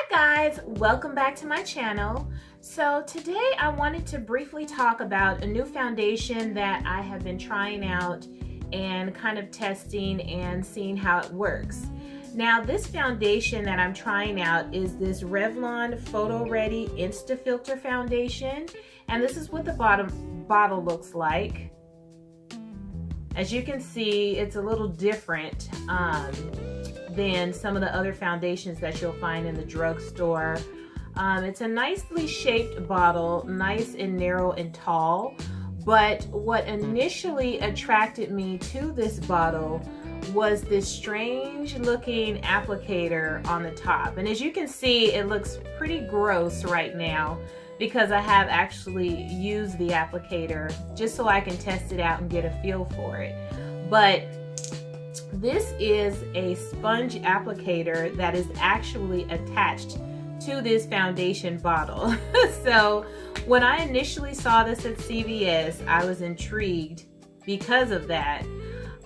Guys, welcome back to my channel. So today I wanted to briefly talk about a new foundation that I have been trying out and kind of testing and seeing how it works. Now this foundation that I'm trying out is this Revlon Photoready Insta Filter foundation, and this is what the bottle looks like. As you can see, it's a little different than some of the other foundations that you'll find in the drugstore. It's a nicely shaped bottle, nice and narrow and tall. But what initially attracted me to this bottle was this strange looking applicator on the top. And as you can see, it looks pretty gross right now because I have actually used the applicator just so I can test it out and get a feel for it. But this is a sponge applicator that is actually attached to this foundation bottle. So when I initially saw this at CVS, I was intrigued because of that.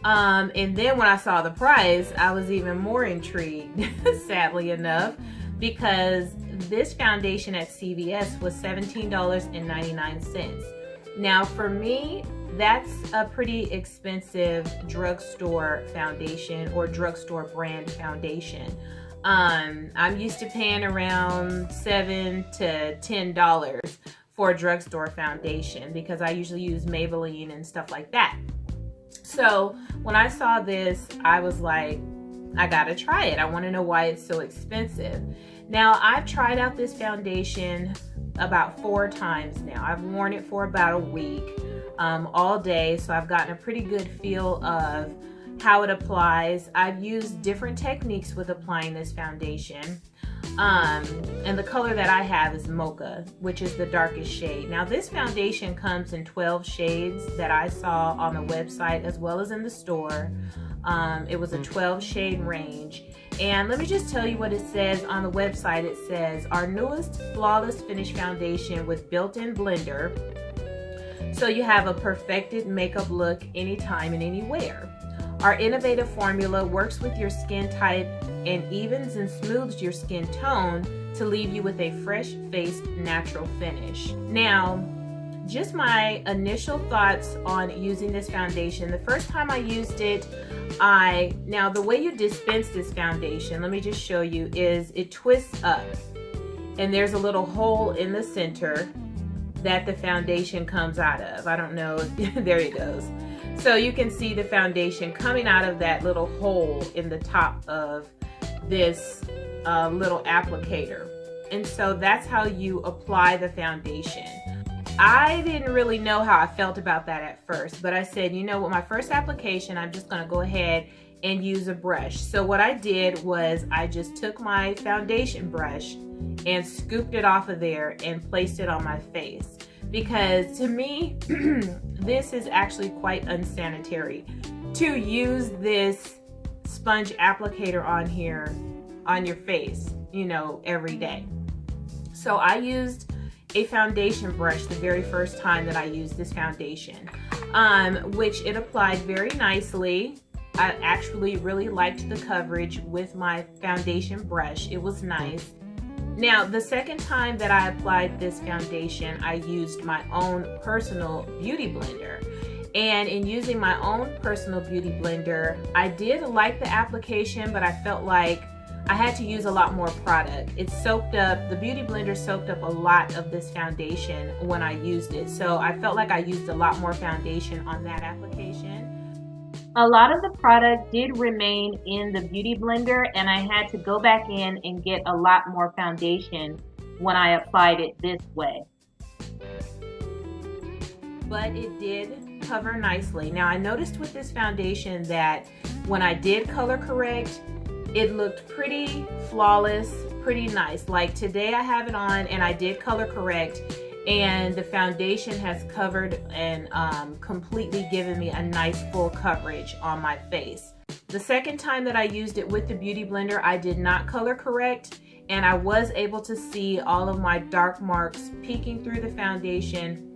And then when I saw the price, I was even more intrigued, sadly enough, because this foundation at CVS was $17.99. Now for me, that's a pretty expensive drugstore foundation or drugstore brand foundation. I'm used to paying around $7 to $10 for a drugstore foundation because I usually use Maybelline and stuff like that. So when I saw this, I was like, I gotta try it. I wanna know why it's so expensive. Now I've tried out this foundation about 4 times now. I've worn it for about a week, all day, so I've gotten a pretty good feel of how it applies. I've used different techniques with applying this foundation, and the color that I have is Mocha, which is the darkest shade. Now this foundation comes in 12 shades that I saw on the website as well as in the store. It was a 12 shade range. And let me just tell you what it says on the website. It says, our newest flawless finish foundation with built-in blender. So you have a perfected makeup look anytime and anywhere. Our innovative formula works with your skin type and evens and smooths your skin tone to leave you with a fresh-faced natural finish. Now, just my initial thoughts on using this foundation. The first time I used it, now the way you dispense this foundation, let me just show you, is it twists up and there's a little hole in the center that the foundation comes out of. I don't know, there it goes. So you can see the foundation coming out of that little hole in the top of this little applicator. And so that's how you apply the foundation. I didn't really know how I felt about that at first, but I said, you know what, my first application, I'm just gonna go ahead and use a brush. So what I did was I just took my foundation brush and scooped it off of there and placed it on my face. Because to me, this is actually quite unsanitary to use this sponge applicator on here, on your face, you know, every day. So I used a foundation brush the very first time that I used this foundation, which it applied very nicely. I actually really liked the coverage with my foundation brush. It was nice. Now, the second time that I applied this foundation, I used my own personal beauty blender. And in using my own personal beauty blender, I did like the application, but I felt like I had to use a lot more product. It soaked up, the beauty blender soaked up a lot of this foundation when I used it. So I felt like I used a lot more foundation on that application. A lot of the product did remain in the beauty blender, and I had to go back in and get a lot more foundation when I applied it this way. But it did cover nicely. Now I noticed with this foundation that when I did color correct, it looked pretty flawless, pretty nice. Like today I have it on and I did color correct, and the foundation has covered and completely given me a nice full coverage on my face. The second time that I used it with the beauty blender, I did not color correct, and I was able to see all of my dark marks peeking through the foundation,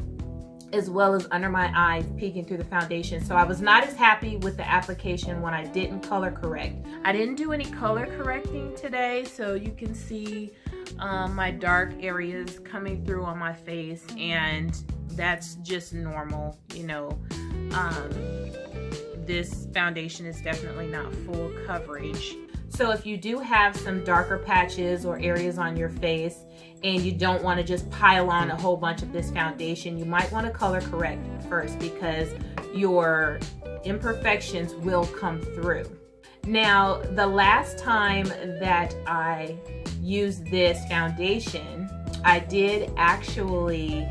as well as under my eyes peeking through the foundation. So I was not as happy with the application when I didn't color correct. I didn't do any color correcting today, so you can see my dark areas coming through on my face, and that's just normal, you know. This foundation is definitely not full coverage. So if you do have some darker patches or areas on your face and you don't want to just pile on a whole bunch of this foundation, you might want to color correct first, because your imperfections will come through. Now, the last time that I used this foundation, I did actually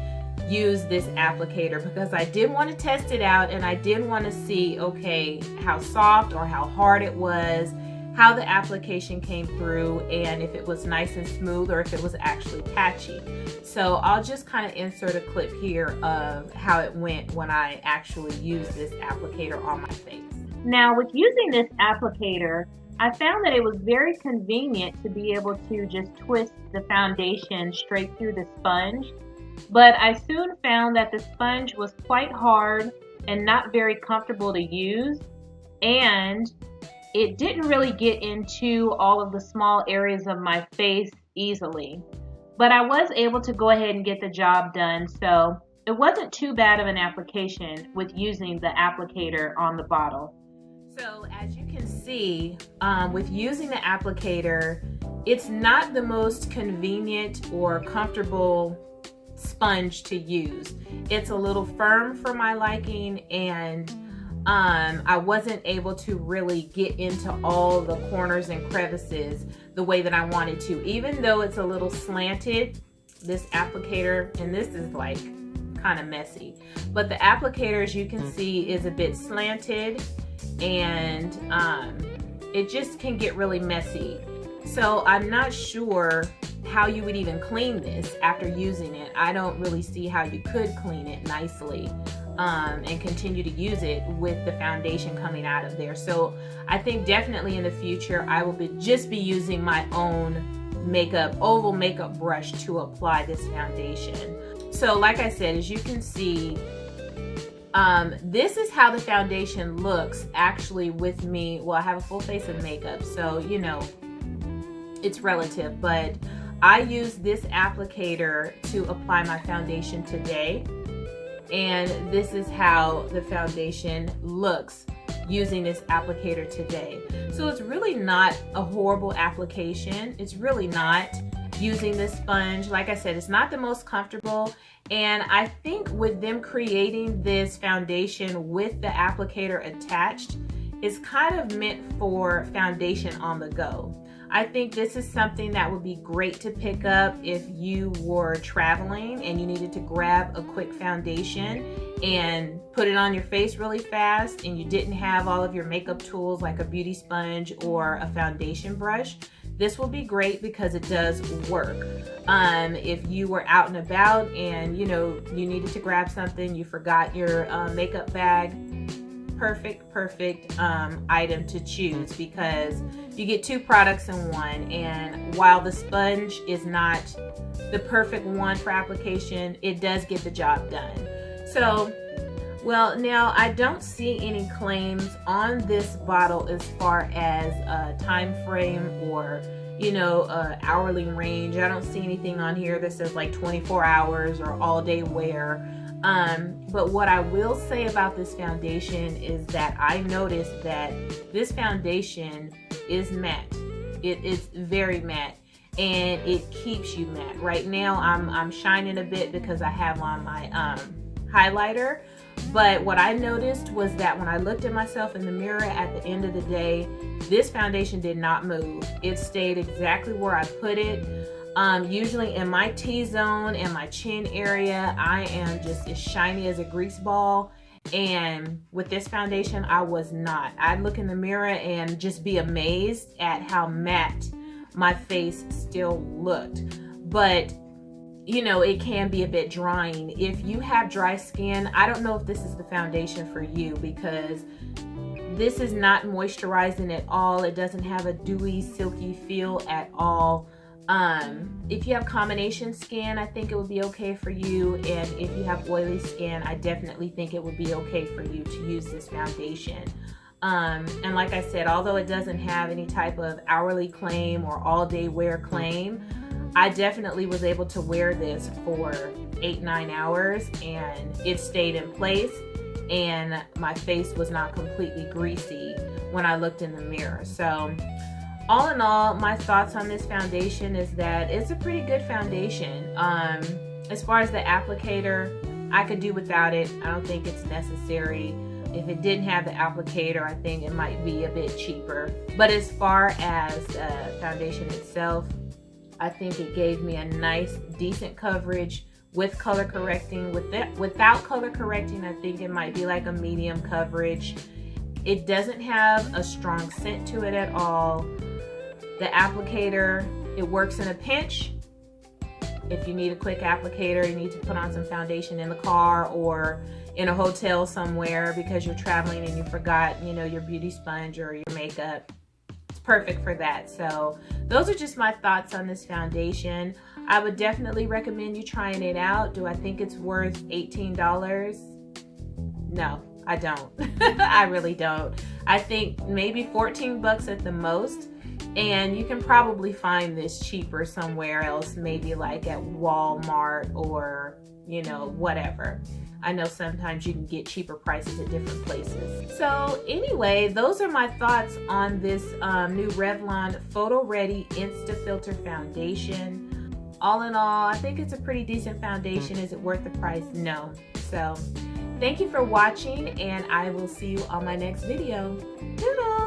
use this applicator because I did want to test it out, and I did want to see, okay, how soft or how hard it was, how the application came through, and if it was nice and smooth or if it was actually patchy. So I'll just kind of insert a clip here of how it went when I actually used this applicator on my face. Now, with using this applicator, I found that it was very convenient to be able to just twist the foundation straight through the sponge. But I soon found that the sponge was quite hard and not very comfortable to use, and it didn't really get into all of the small areas of my face easily. But I was able to go ahead and get the job done, so it wasn't too bad of an application with using the applicator on the bottle. So as you can see, with using the applicator, it's not the most convenient or comfortable sponge to use. It's a little firm for my liking, and I wasn't able to really get into all the corners and crevices the way that I wanted to. Even though it's a little slanted, this applicator, and this is like kind of messy, but the applicator, as you can see, is a bit slanted, and it just can get really messy. So I'm not sure how you would even clean this after using it. I don't really see how you could clean it nicely and continue to use it with the foundation coming out of there. So I think definitely in the future I will just be using my own oval makeup brush to apply this foundation. So like I said, as you can see, this is how the foundation looks actually with me. Well, I have a full face of makeup, so you know, it's relative, but I use this applicator to apply my foundation today, and this is how the foundation looks using this applicator today. So it's really not a horrible application. It's really not. Using this sponge, like I said, it's not the most comfortable, and I think with them creating this foundation with the applicator attached, it's kind of meant for foundation on the go. I think this is something that would be great to pick up if you were traveling and you needed to grab a quick foundation and put it on your face really fast, and you didn't have all of your makeup tools like a beauty sponge or a foundation brush. This will be great because it does work. If you were out and about and you needed to grab something, you forgot your makeup bag, perfect item to choose, because you get two products in one, and while the sponge is not the perfect one for application, it does get the job done. So, well, now I don't see any claims on this bottle as far as a time frame or hourly range. I don't see anything on here that says like 24 hours or all day wear. But what I will say about this foundation is that I noticed that this foundation is matte. It is very matte, and it keeps you matte. Right now I'm shining a bit because I have on my highlighter, but what I noticed was that when I looked at myself in the mirror at the end of the day, this foundation did not move. It stayed exactly where I put it. Usually in my T-zone and my chin area, I am just as shiny as a grease ball. And with this foundation, I was not. I'd look in the mirror and just be amazed at how matte my face still looked. But it can be a bit drying. If you have dry skin, I don't know if this is the foundation for you, because this is not moisturizing at all. It doesn't have a dewy, silky feel at all. If you have combination skin, I think it would be okay for you. And if you have oily skin, I definitely think it would be okay for you to use this foundation. And like I said, although it doesn't have any type of hourly claim or all-day wear claim, I definitely was able to wear this for 8-9 hours and it stayed in place, and my face was not completely greasy when I looked in the mirror. So all in all, my thoughts on this foundation is that it's a pretty good foundation. As far as the applicator, I could do without it. I don't think it's necessary. If it didn't have the applicator, I think it might be a bit cheaper. But as far as the foundation itself, I think it gave me a nice, decent coverage with color correcting. Without color correcting, I think it might be like a medium coverage. It doesn't have a strong scent to it at all. The applicator, it works in a pinch. If you need a quick applicator, you need to put on some foundation in the car or in a hotel somewhere because you're traveling and you forgot, you know, your beauty sponge or your makeup. It's perfect for that. So those are just my thoughts on this foundation. I would definitely recommend you trying it out. Do I think it's worth $18? No, I don't. I really don't. I think maybe 14 bucks at the most. And you can probably find this cheaper somewhere else, maybe like at Walmart or, you know, whatever. I know sometimes you can get cheaper prices at different places. So anyway, those are my thoughts on this new Revlon Photoready Insta Filter Foundation. All in all, I think it's a pretty decent foundation. Is it worth the price? No. So thank you for watching, and I will see you on my next video. Toodles!